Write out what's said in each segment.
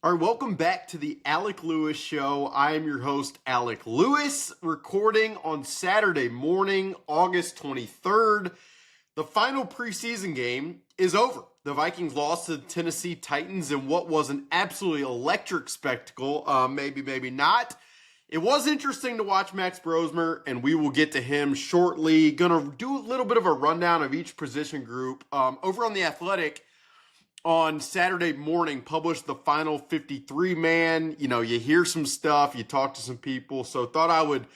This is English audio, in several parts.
All right, welcome back to the Alec Lewis Show. I am your host, Alec Lewis, recording on Saturday morning, August 23rd. The final preseason game is over. The Vikings lost to the Tennessee Titans in what was an absolutely electric spectacle. Maybe not. It was interesting to watch Max Brosmer, and we will get to him shortly. Gonna do a little bit of a rundown of each position group. Over on The Athletic, on Saturday morning, published the final 53-man. You hear some stuff, you talk to some people. So thought I would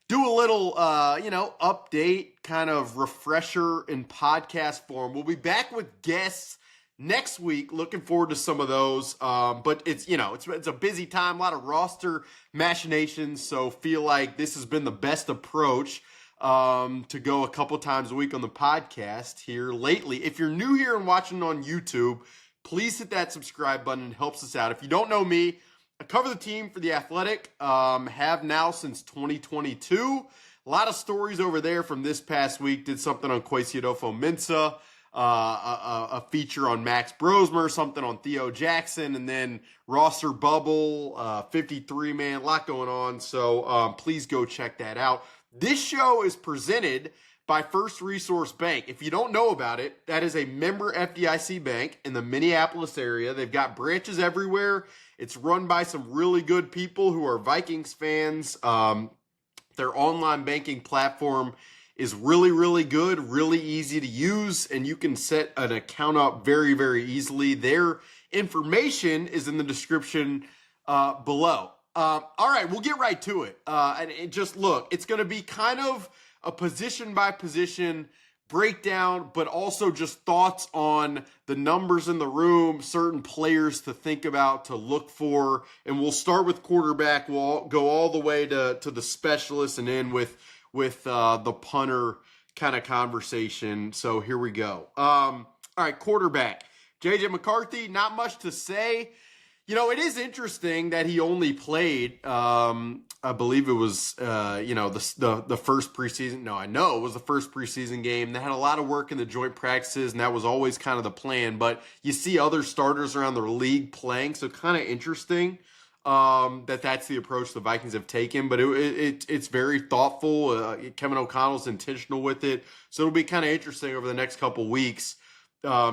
do a little, update, kind of refresher in podcast form. We'll be back with guests next week. Looking forward to some of those. But it's a busy time, a lot of roster machinations. So feel like this has been the best approach to go a couple times a week on the podcast here lately. If you're new here and watching on YouTube, please hit that subscribe button. It helps us out. If you don't know me, I cover the team for The Athletic, have now since 2022. A lot of stories over there from this past week. Did something on Kwesi Adofo-Mensah, a feature on Max Brosmer, something on Theo Jackson, and then roster bubble, 53-man, a lot going on. So please go check that out. This show is presented by First Resource Bank. If you don't know about it, that is a member FDIC bank in the Minneapolis area. They've got branches everywhere. It's run by some really good people who are Vikings fans. Their online banking platform is really, really good, really easy to use, and you can set an account up very, very easily. Their information is in the description below. All right, we'll get right to it. And just look, it's going to be kind of a position-by-position breakdown, but also just thoughts on the numbers in the room, certain players to think about, to look for. And we'll start with quarterback. We'll go all the way to the specialist and end with the punter kind of conversation. So here we go. All right, quarterback. J.J. McCarthy, not much to say. It is interesting that he only played, I believe it was, the first preseason. No, I know it was the first preseason game. They had a lot of work in the joint practices, and that was always kind of the plan. But you see other starters around the league playing, so kind of interesting that's the approach the Vikings have taken. But it's very thoughtful. Kevin O'Connell's intentional with it. So it'll be kind of interesting over the next couple weeks.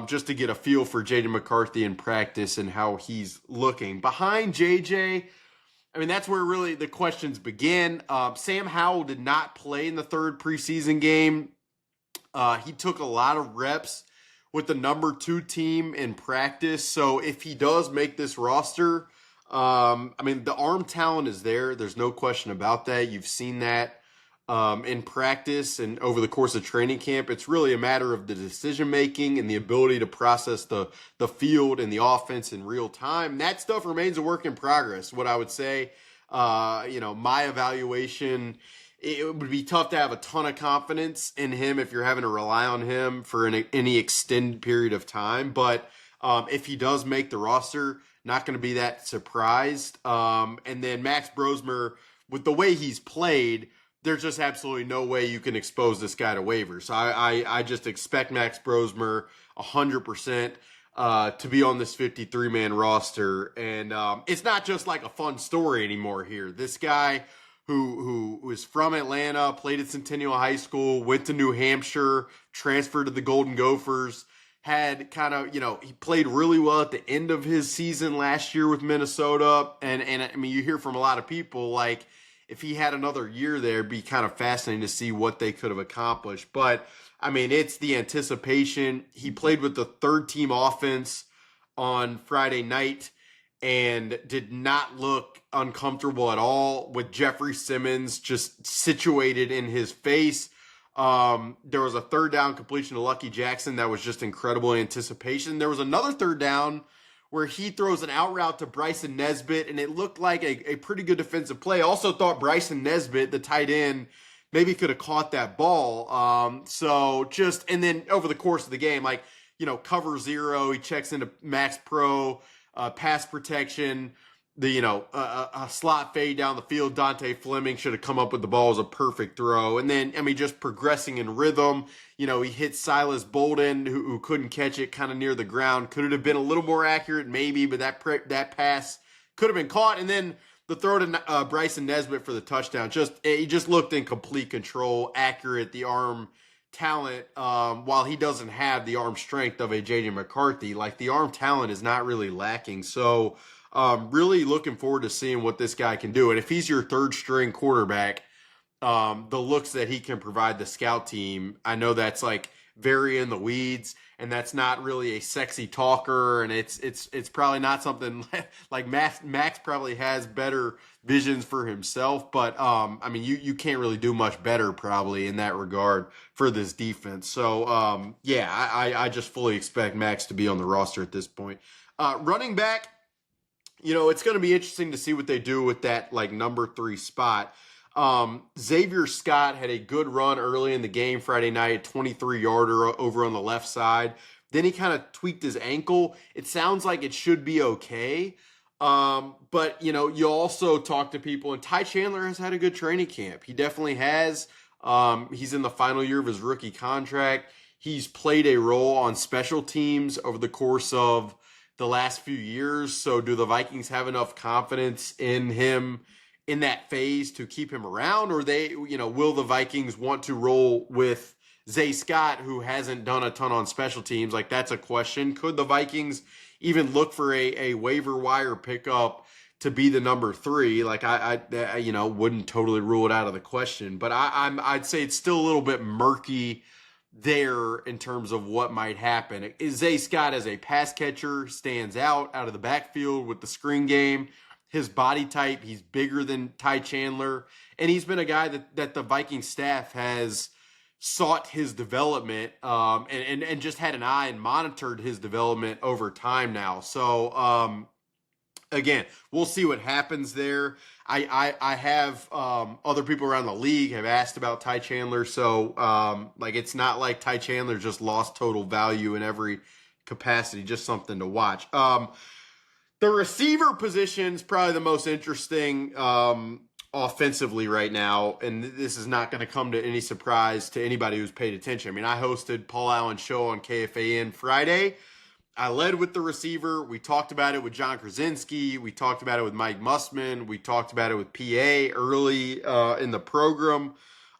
Just to get a feel for J.J. McCarthy in practice and how he's looking. Behind J.J., that's where really the questions begin. Sam Howell did not play in the third preseason game. He took a lot of reps with the number 2 team in practice. So if he does make this roster, the arm talent is there. There's no question about that. You've seen that. In practice and over the course of training camp. It's really a matter of the decision-making and the ability to process the field and the offense in real time. That stuff remains a work in progress. What I would say, my evaluation, it would be tough to have a ton of confidence in him if you're having to rely on him for any extended period of time. But if he does make the roster, not going to be that surprised. And then Max Brosmer, with the way he's played, there's just absolutely no way you can expose this guy to waivers. I just expect Max Brosmer 100% to be on this 53-man roster. And it's not just like a fun story anymore here. This guy who is from Atlanta, played at Centennial High School, went to New Hampshire, transferred to the Golden Gophers, had kind of, he played really well at the end of his season last year with Minnesota. And you hear from a lot of people, like, if he had another year there, it'd be kind of fascinating to see what they could have accomplished. But, it's the anticipation. He played with the third-team offense on Friday night and did not look uncomfortable at all with Jeffrey Simmons just situated in his face. There was a third down completion to Lucky Jackson that was just incredible anticipation. There was another third down where he throws an out route to Bryson Nesbitt, and it looked like a pretty good defensive play. I also thought Bryson Nesbitt, the tight end, maybe could have caught that ball. And then over the course of the game, cover 0, he checks into Max Pro, pass protection, a slot fade down the field. Dante Fleming should have come up with the ball as a perfect throw. And then, just progressing in rhythm. He hit Silas Bolden, who couldn't catch it kind of near the ground. Could it have been a little more accurate? Maybe, but that pass could have been caught. And then the throw to Bryson Nesbitt for the touchdown, he just looked in complete control, accurate, the arm talent, while he doesn't have the arm strength of a J.J. McCarthy. Like, the arm talent is not really lacking. So really looking forward to seeing what this guy can do. And if he's your third string quarterback, the looks that he can provide the scout team, I know that's like very in the weeds, and that's not really a sexy talker, and it's probably not something like Max probably has better visions for himself, but I mean, you can't really do much better probably in that regard for this defense. So yeah, I just fully expect Max to be on the roster at this point. Running back, it's going to be interesting to see what they do with that like number 3 spot. Xavier Scott had a good run early in the game Friday night, 23-yarder over on the left side. Then he kind of tweaked his ankle. It sounds like it should be okay. But, you also talk to people, and Ty Chandler has had a good training camp. He definitely has. He's in the final year of his rookie contract. He's played a role on special teams over the course of the last few years. So do the Vikings have enough confidence in him in that phase to keep him around, or will the Vikings want to roll with Zay Scott, who hasn't done a ton on special teams? Like, that's a question. Could the Vikings even look for a waiver wire pickup to be the number 3? Like, I wouldn't totally rule it out of the question, but I'd say it's still a little bit murky there in terms of what might happen. Zay Scott as a pass catcher stands out of the backfield with the screen game. His body type, he's bigger than Ty Chandler, and he's been a guy that the Viking staff has sought his development and just had an eye and monitored his development over time now. So, again, we'll see what happens there. I have other people around the league have asked about Ty Chandler, so it's not like Ty Chandler just lost total value in every capacity, just something to watch. The receiver position is probably the most interesting offensively right now, and this is not going to come to any surprise to anybody who's paid attention. I mean, I hosted Paul Allen's show on KFAN Friday. I led with the receiver. We talked about it with John Krasinski. We talked about it with Mike Mussman. We talked about it with PA early in the program.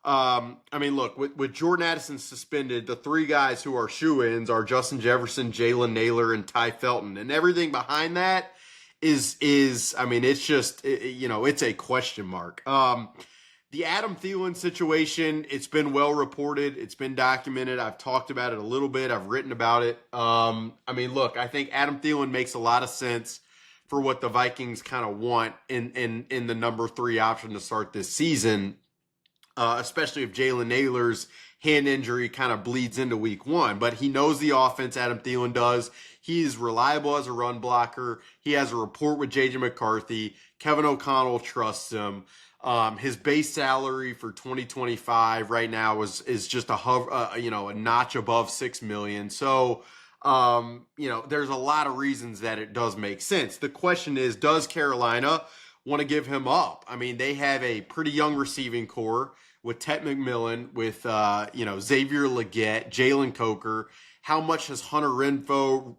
I mean, look, with Jordan Addison suspended, the 3 guys who are shoo-ins are Justin Jefferson, Jalen Naylor, and Ty Felton. And everything behind that is I mean, it's just, it's a question mark. The Adam Thielen situation, it's been well reported. It's been documented. I've talked about it a little bit. I've written about it. I mean, look, I think Adam Thielen makes a lot of sense for what the Vikings kind of want in the number 3 option to start this season. Especially if Jalen Naylor's hand injury kind of bleeds into week 1. But he knows the offense, Adam Thielen does. He's reliable as a run blocker. He has a rapport with J.J. McCarthy. Kevin O'Connell trusts him. His base salary for 2025 right now is just a notch above $6 million. So, there's a lot of reasons that it does make sense. The question is, does Carolina want to give him up? I mean, they have a pretty young receiving core with Tet McMillan, with Xavier Legette, Jalen Coker. How much has Hunter Renfrow,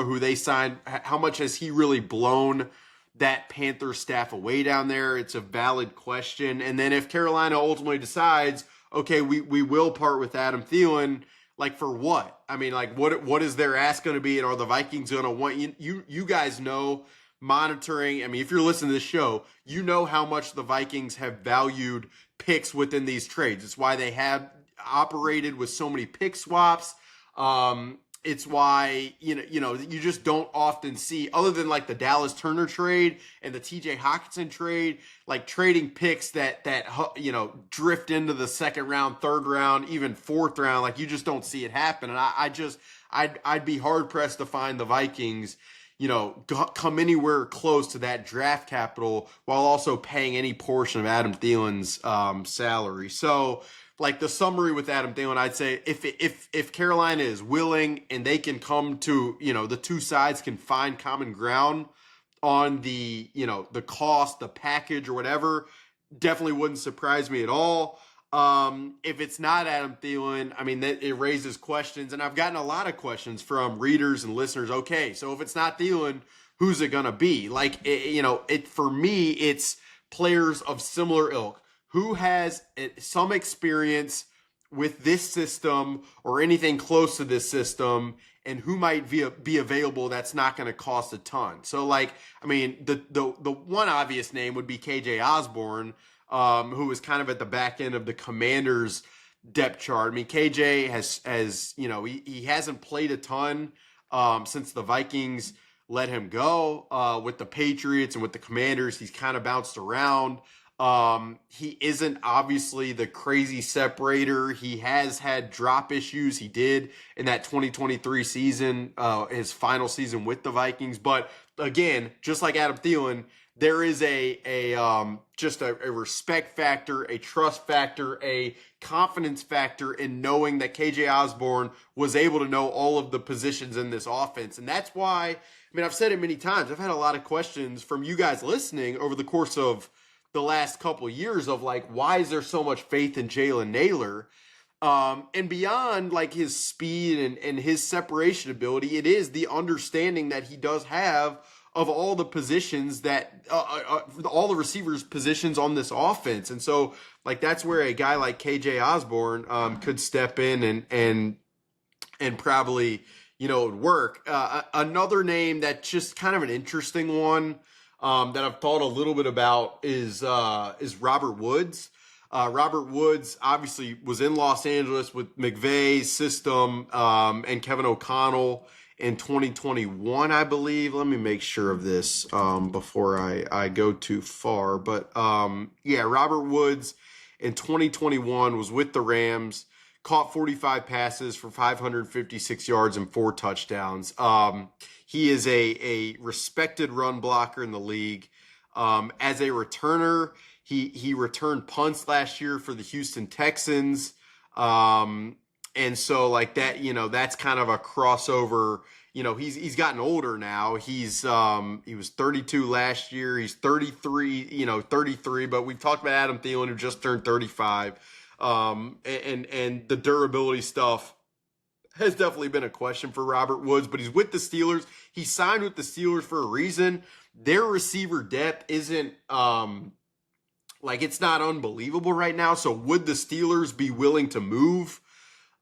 who they signed, how much has he really blown that Panthers staff away down there? It's a valid question. And then if Carolina ultimately decides, okay, we will part with Adam Thielen, like, for what? I mean, like, what is their ask going to be? And are the Vikings going to want you guys know, monitoring, I mean, if you're listening to this show, you know how much the Vikings have valued picks within these trades. It's why they have operated with so many pick swaps. It's why, you just don't often see, other than like the Dallas Turner trade and the TJ Hockenson trade, like trading picks that drift into the second round, third round, even fourth round. Like, you just don't see it happen. And I'd be hard pressed to find the Vikings, come anywhere close to that draft capital while also paying any portion of Adam Thielen's salary. So, like, the summary with Adam Thielen, I'd say if Carolina is willing and they can come to, the two sides can find common ground on the, the cost, the package, or whatever, definitely wouldn't surprise me at all. If it's not Adam Thielen, I mean, it raises questions, and I've gotten a lot of questions from readers and listeners. Okay, so if it's not Thielen, who's it going to be? Like, for me, it's players of similar ilk. Who has some experience with this system or anything close to this system, and who might be available that's not going to cost a ton. So, like, I mean, the one obvious name would be KJ Osborne, who was kind of at the back end of the Commanders depth chart. I mean, KJ has he hasn't played a ton since the Vikings let him go with the Patriots and with the Commanders. He's kind of bounced around. He isn't obviously the crazy separator. He has had drop issues. He did in that 2023 season, his final season with the Vikings. But again, just like Adam Thielen, there is just a respect factor, a trust factor, a confidence factor in knowing that KJ Osborne was able to know all of the positions in this offense. And that's why, I mean, I've said it many times. I've had a lot of questions from you guys listening over the course of the last couple of years of like, why is there so much faith in Jalen Nailor? And beyond like his speed and his separation ability, it is the understanding that he does have of all the positions that all the receivers positions on this offense. And so like, that's where a guy like KJ Osborne could step in and probably, it would work. Another name that's just kind of an interesting one that I've thought a little bit about is Robert Woods. Robert Woods obviously was in Los Angeles with McVay's system and Kevin O'Connell in 2021, I believe. Let me make sure of this before I go too far. But Robert Woods in 2021 was with the Rams, caught 45 passes for 556 yards and 4 touchdowns. He is a respected run blocker in the league. As a returner, he returned punts last year for the Houston Texans. And so like that, that's kind of a crossover. He's gotten older now. He was 32 last year. He's 33, but we've talked about Adam Thielen, who just turned 35. And the durability stuff has definitely been a question for Robert Woods, but he's with the Steelers. He signed with the Steelers for a reason. Their receiver depth isn't it's not unbelievable right now. So would the Steelers be willing to move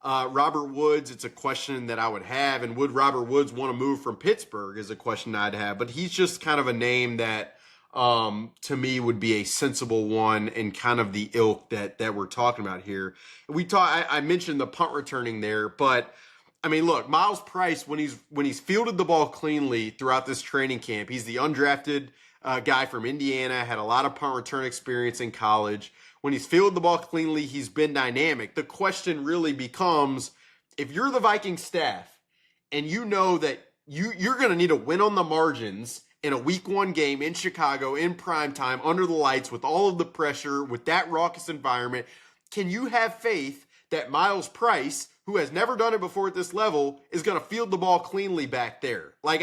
Robert Woods? It's a question that I would have. And would Robert Woods want to move from Pittsburgh is a question I'd have. But he's just kind of a name that to me would be a sensible one and kind of the ilk that we're talking about here. I mentioned the punt returning there, but I mean, look, Miles Price, when he's fielded the ball cleanly throughout this training camp, he's the undrafted guy from Indiana, had a lot of punt return experience in college. When he's fielded the ball cleanly, he's been dynamic. The question really becomes, if you're the Vikings staff and you know that you're going to need a win on the margins in a week 1 game in Chicago, in prime time, under the lights, with all of the pressure, with that raucous environment, can you have faith that Miles Price, who has never done it before at this level, is going to field the ball cleanly back there? Like,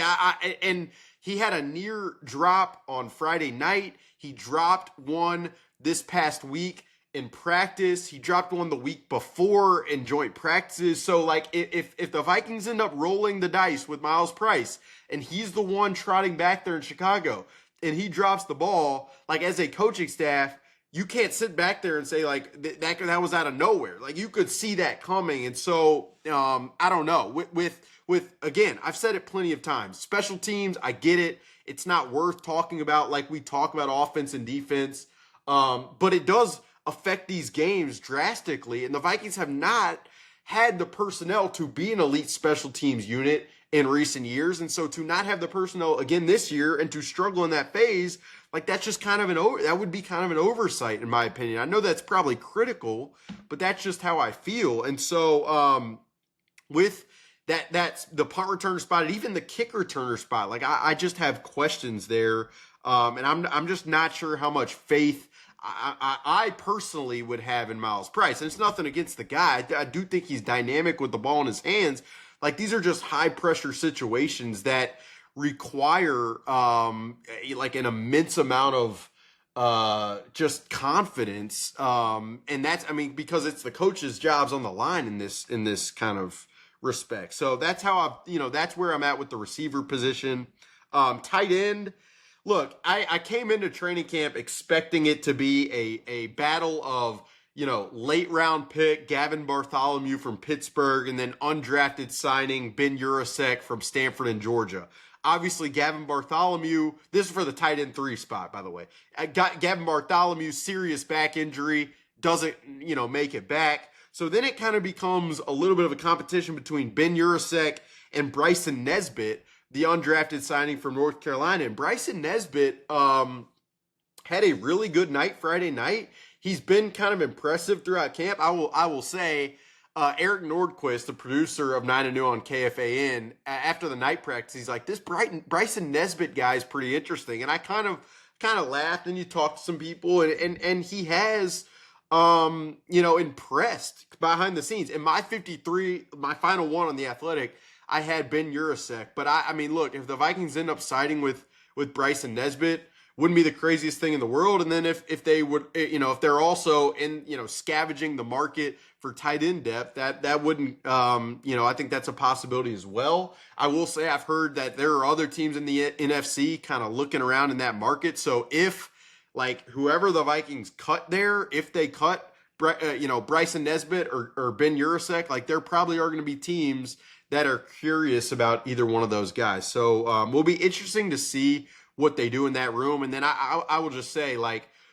and he had a near drop on Friday night. He dropped one this past week in practice. He dropped one the week before in joint practices. So, like, if the Vikings end up rolling the dice with Miles Price and he's the one trotting back there in Chicago and he drops the ball, like, as a coaching staff, you can't sit back there and say, like, that was out of nowhere. Like, you could see that coming. And so, I don't know. With again, I've said it plenty of times. Special teams, I get it. It's not worth talking about like we talk about offense and defense. But it does affect these games drastically. And the Vikings have not had the personnel to be an elite special teams unit in recent years. And so to not have the personnel again this year and to struggle in that phase, like, that's just kind of that would be kind of an oversight in my opinion. I know that's probably critical, but that's just how I feel. And so with that's the punt returner spot and even the kick returner spot, like, I just have questions there. And I'm just not sure how much faith I personally would have in Miles Price. And it's nothing against the guy. I do think he's dynamic with the ball in his hands. Like, these are just high pressure situations that require like an immense amount of just confidence. And that's, I mean, because it's the coach's jobs on the line in this kind of respect. So that's how that's where I'm at with the receiver position. Tight end. Look, I came into training camp expecting it to be a battle of, late round pick Gavin Bartholomew from Pittsburgh and then undrafted signing Ben Urasek from Stanford and Georgia. Obviously, Gavin Bartholomew, this is for the tight end 3 spot, by the way. Gavin Bartholomew, serious back injury, doesn't, make it back. So then it kind of becomes a little bit of a competition between Ben Urasek and Bryson Nesbitt, the undrafted signing from North Carolina. And Bryson Nesbitt had a really good night Friday night. He's been kind of impressive throughout camp. I will say, Eric Nordquist, the producer of 9 and New on KFAN, after the night practice, he's like, this Bryson Nesbitt guy is pretty interesting. And I kind of laughed, and you talk to some people, and he has, impressed behind the scenes. In my 53, my final one on The Athletic, I had Ben Urasek. But I mean, look, if the Vikings end up siding with Bryson Nesbitt, wouldn't be the craziest thing in the world. And then if they would, if they're also in, scavenging the market for tight end depth, that wouldn't, I think that's a possibility as well. I will say I've heard that there are other teams in the NFC kind of looking around in that market. So if, whoever the Vikings cut there, if they cut, Bryson Nesbitt or Ben Urasek, there probably are going to be teams that are curious about either one of those guys. So will be interesting to see what they do in that room. And then I will just say,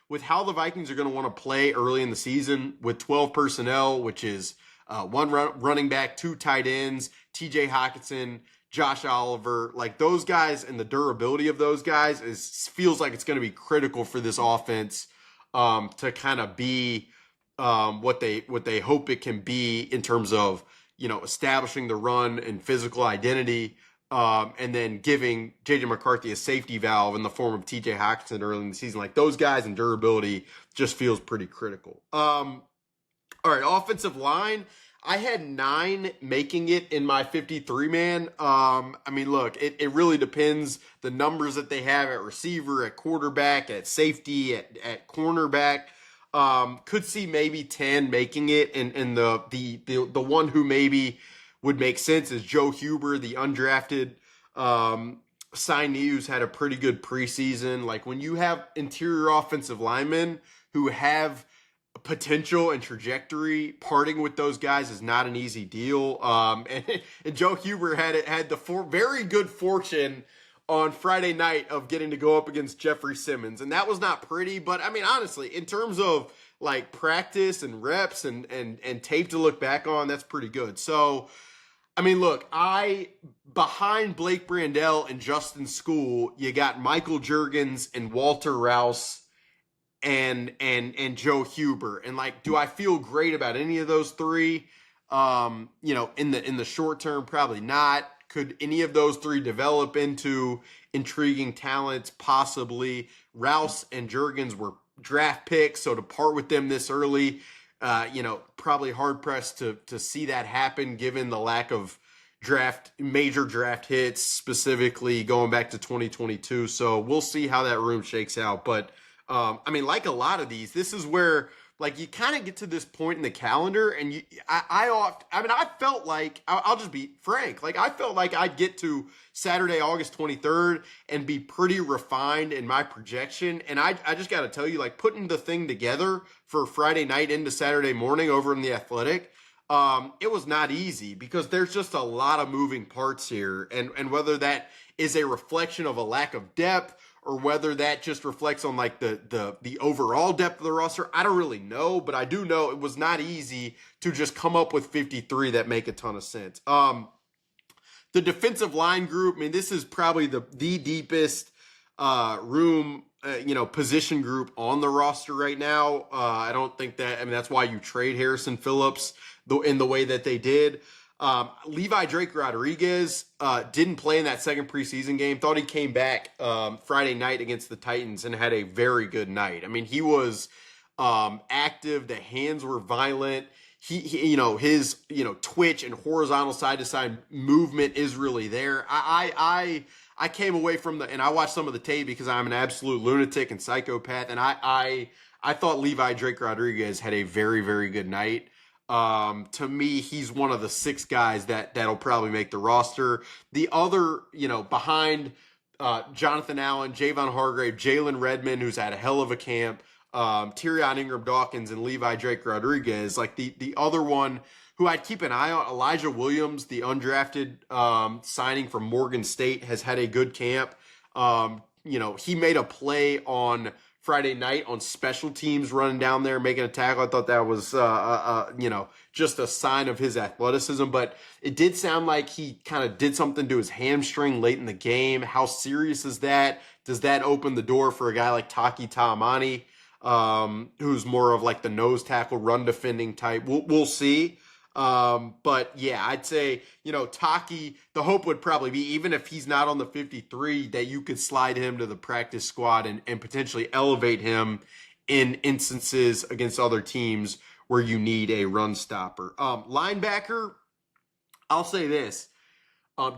with how the Vikings are going to want to play early in the season with 12 personnel, which is one running back, 2 tight ends, TJ Hockenson, Josh Oliver, those guys and the durability of those guys feels like it's going to be critical for this offense to kind of be what they hope it can be in terms of, establishing the run and physical identity. And then giving J.J. McCarthy a safety valve in the form of T.J. Hockenson early in the season. Those guys and durability just feels pretty critical. All right, offensive line. I had 9 making it in my 53-man. I mean, look, it really depends the numbers that they have at receiver, at quarterback, at safety, at cornerback. Could see maybe 10 making it, and the one who maybe would make sense is Joe Huber, the undrafted signee who's had a pretty good preseason. When you have interior offensive linemen who have potential and trajectory, parting with those guys is not an easy deal. And Joe Huber had the very good fortune on Friday night of getting to go up against Jeffrey Simmons. And that was not pretty, but I mean, honestly, in terms of practice and reps and tape to look back on, that's pretty good. So, I mean, look, behind Blake Brandel and Justin School, you got Michael Juergens and Walter Rouse and Joe Huber. And do I feel great about any of those 3? In the short term, probably not. Could any of those 3 develop into intriguing talents? Possibly. Rouse and Juergens were draft picks, so to part with them this early, probably hard pressed to see that happen given the lack of major draft hits, specifically going back to 2022. So we'll see how that room shakes out. But I mean, a lot of these, this is where you kind of get to this point in the calendar, and I felt like, I'll just be frank, I felt like I'd get to Saturday, August 23rd and be pretty refined in my projection. And I just got to tell you, putting the thing together for Friday night into Saturday morning over in The Athletic, it was not easy because there's just a lot of moving parts here. And whether that is a reflection of a lack of depth or whether that just reflects on the overall depth of the roster, I don't really know, but I do know it was not easy to just come up with 53 that make a ton of sense. The defensive line group, I mean, this is probably the deepest room, position group on the roster right now. I don't think that's why you trade Harrison Phillips in the way that they did. Levi Drake Rodriguez didn't play in that second preseason game. Thought he came back Friday night against the Titans and had a very good night. I mean, he was active. The hands were violent. His twitch and horizontal side to side movement is really there. I came away from and I watched some of the tape because I'm an absolute lunatic and psychopath, and I thought Levi Drake Rodriguez had a very, very good night. To me, he's one of the 6 guys that'll probably make the roster. The other, behind Jonathan Allen, Javon Hargrave, Jalen Redmond, who's had a hell of a camp, Tyrion Ingram-Dawkins, and Levi Drake Rodriguez. Like the other one who I'd keep an eye on, Elijah Williams, the undrafted signing from Morgan State, has had a good camp. He made a play on Friday night on special teams, running down there, making a tackle. I thought that was, just a sign of his athleticism. But it did sound like he kind of did something to his hamstring late in the game. How serious is that? Does that open the door for a guy like Taki Taimani, who's more of like the nose tackle, run defending type? We'll see. But yeah, I'd say, Taki, the hope would probably be, even if he's not on the 53, that you could slide him to the practice squad and potentially elevate him in instances against other teams where you need a run stopper. Linebacker, I'll say this.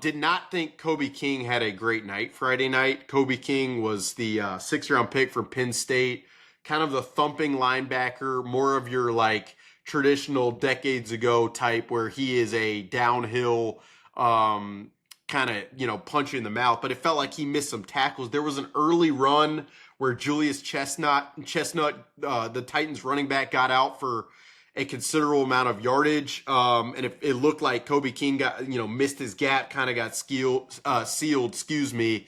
Did not think Kobe King had a great night Friday night. Kobe King was the 6th-round pick from Penn State, kind of the thumping linebacker, more of your like traditional decades ago type where he is a downhill kind of, punch you in the mouth. But it felt like he missed some tackles. There was an early run where Julius Chestnut, the Titans running back, got out for a considerable amount of yardage. And it looked like Kobe King got, missed his gap, kind of got sealed, excuse me.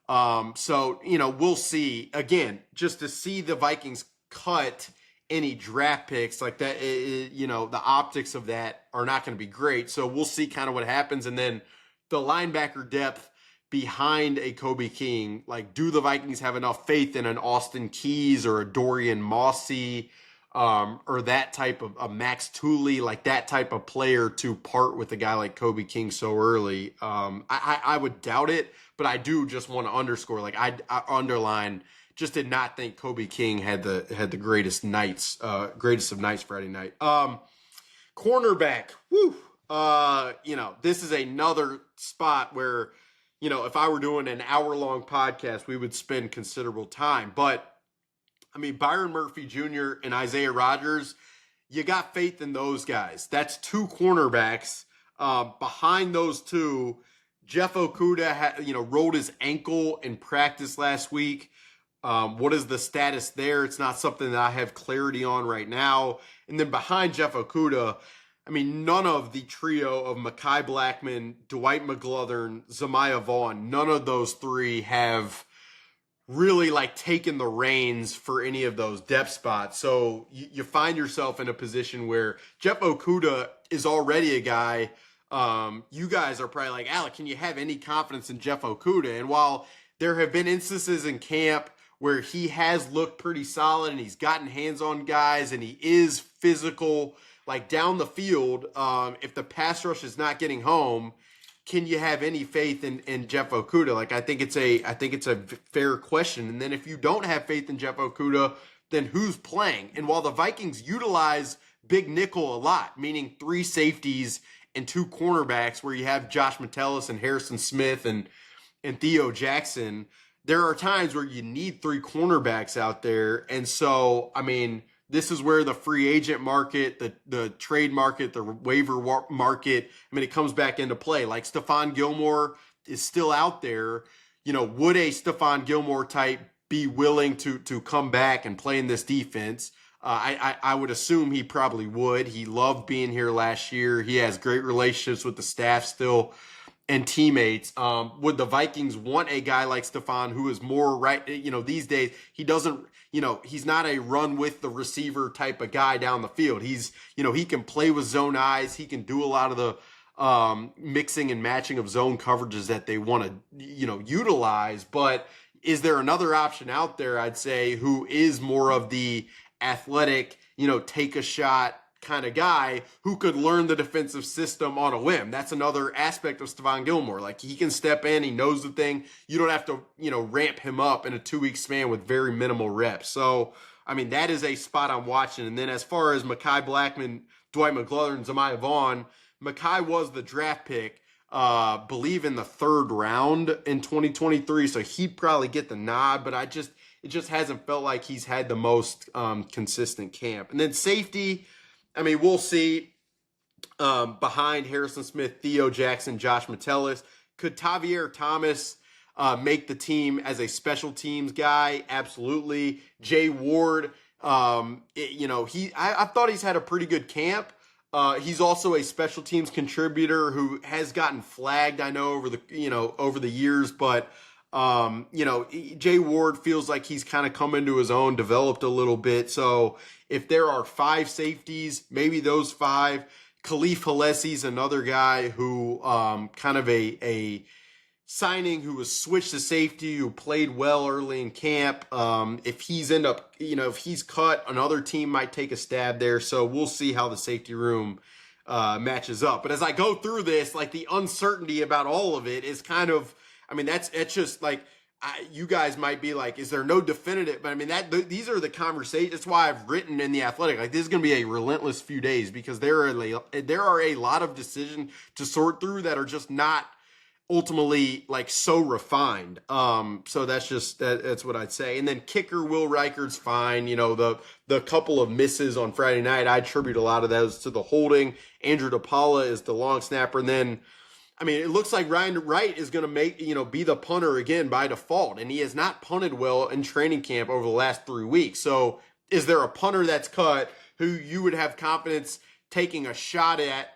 So, we'll see. Again, just to see the Vikings cut any draft picks like that, the optics of that are not going to be great. So we'll see kind of what happens. And then the linebacker depth behind a Kobe King, like, do the Vikings have enough faith in an Austin Keys or a Dorian Mossy, or that type of a Max Tooley, like that type of player to part with a guy like Kobe King so early? I would doubt it, but I do just want to underscore, like I underline, just did not think Kobe King had the greatest of nights Friday night. Cornerback, this is another spot where, if I were doing an hour-long podcast, we would spend considerable time. But, Byron Murphy Jr. and Isaiah Rodgers, you got faith in those guys. That's two cornerbacks. Behind those two, Jeff Okudah rolled his ankle in practice last week. What is the status there? It's not something that I have clarity on right now. And then behind Jeff Okudah, none of the trio of Mekhi Blackman, Dwight McGlothern, Zamiah Vaughn, none of those three have really taken the reins for any of those depth spots. So you find yourself in a position where Jeff Okudah is already a guy. You guys are probably like, Alec, can you have any confidence in Jeff Okudah? And while there have been instances in camp where he has looked pretty solid and he's gotten hands on guys and he is physical, down the field, if the pass rush is not getting home, can you have any faith in Jeff Okudah? I think it's a fair question. And then if you don't have faith in Jeff Okudah, then who's playing? And while the Vikings utilize big nickel a lot, meaning 3 safeties and 2 cornerbacks, where you have Josh Metellus and Harrison Smith and Theo Jackson, there are times where you need 3 cornerbacks out there. And so, this is where the free agent market, the trade market, the waiver market, it comes back into play. Like Stephon Gilmore is still out there. Would a Stephon Gilmore type be willing to come back and play in this defense? I would assume he probably would. He loved being here last year. He has great relationships with the staff still and teammates. Would the Vikings want a guy like Stephon, who is more these days, he doesn't, he's not a run with the receiver type of guy down the field. He's, he can play with zone eyes. He can do a lot of the mixing and matching of zone coverages that they want to, utilize. But is there another option out there, I'd say, who is more of the athletic, take a shot kind of guy who could learn the defensive system on a whim? That's another aspect of Stephon Gilmore. He can step in, he knows the thing. You don't have to, ramp him up in a 2-week span with very minimal reps. So, that is a spot I'm watching. And then as far as Mekhi Blackman, Dwight McGlothern, Zamiah Vaughn, Mekhi was the draft pick, believe in the 3rd round in 2023. So he'd probably get the nod, but it just hasn't felt like he's had the most consistent camp. And then safety, we'll see. Behind Harrison Smith, Theo Jackson, Josh Metellus, could Tavier Thomas make the team as a special teams guy? Absolutely. Jay Ward, I thought he's had a pretty good camp. He's also a special teams contributor who has gotten flagged, I know, over the years, but Jay Ward feels like he's kind of come into his own, developed a little bit. So if there are 5 safeties, maybe those 5. Khalif Halessi's another guy who kind of a signing who was switched to safety, who played well early in camp. If he's cut, another team might take a stab there. So we'll see how the safety room matches up. But as I go through this, like the uncertainty about all of it is kind of, that's just like, you guys might be like, is there no definitive? But these are the conversations. That's why I've written in The Athletic, like this is going to be a relentless few days because there are a lot of decisions to sort through that are just not ultimately like so refined. So that's what I'd say. And then kicker Will Reichard's fine. The couple of misses on Friday night, I attribute a lot of those to the holding. Andrew DePaula is the long snapper. And then, it looks like Ryan Wright is going to be the punter again by default. And he has not punted well in training camp over the last 3 weeks. So is there a punter that's cut who you would have confidence taking a shot at,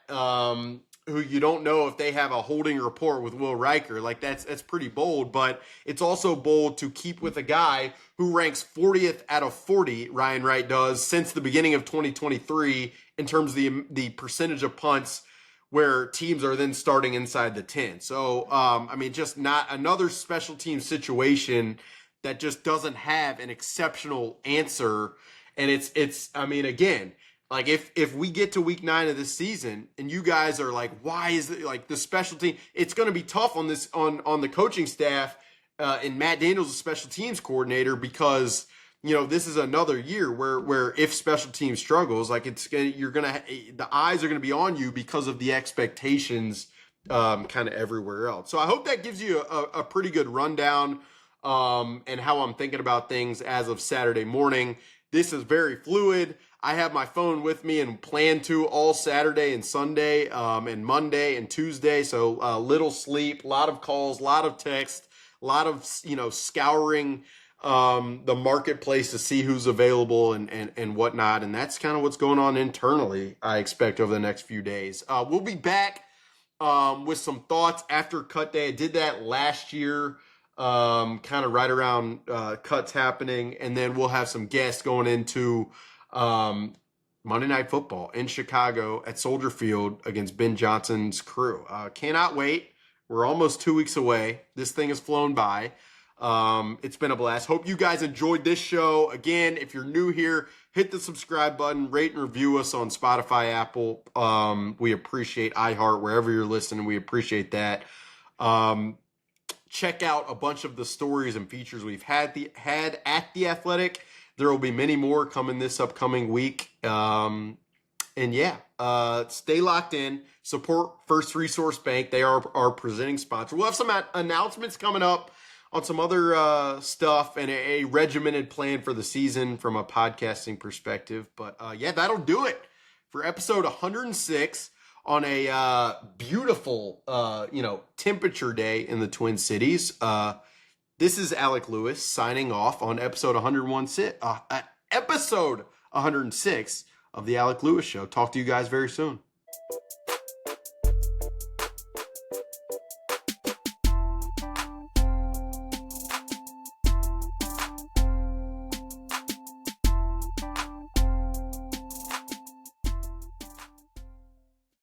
who you don't know if they have a holding report with Will Riker? Like that's pretty bold, but it's also bold to keep with a guy who ranks 40th out of 40, Ryan Wright does, since the beginning of 2023 in terms of the percentage of punts where teams are then starting inside the 10. So, just not another special team situation that just doesn't have an exceptional answer. And it's again, like if we get to week 9 of this season and you guys are like, why is it like the special team? It's going to be tough on this, on the coaching staff, and Matt Daniels, a special teams coordinator, because this is another year where if special teams struggles, like the eyes are going to be on you because of the expectations kind of everywhere else. So I hope that gives you a pretty good rundown and how I'm thinking about things as of Saturday morning. This is very fluid. I have my phone with me and plan to all Saturday and Sunday and Monday and Tuesday. So little sleep, a lot of calls, a lot of text, a lot of, scouring the marketplace to see who's available and whatnot. And that's kind of what's going on internally, I expect, over the next few days. We'll be back with some thoughts after cut day. I did that last year, kind of right around cuts happening. And then we'll have some guests going into Monday Night Football in Chicago at Soldier Field against Ben Johnson's crew. Cannot wait. We're almost 2 weeks away. This thing has flown by. It's been a blast. Hope you guys enjoyed this show. Again, if you're new here, hit the subscribe button, rate and review us on Spotify, Apple. We appreciate iHeart, wherever you're listening. We appreciate that. Check out a bunch of the stories and features we've had at The Athletic. There will be many more coming this upcoming week. Stay locked in. Support First Resource Bank. They are our presenting sponsor. We'll have some announcements coming up on some other stuff and a regimented plan for the season from a podcasting perspective. But that'll do it for episode 106 on a beautiful, temperature day in the Twin Cities. This is Alec Lewis signing off on episode 106 of the Alec Lewis Show. Talk to you guys very soon.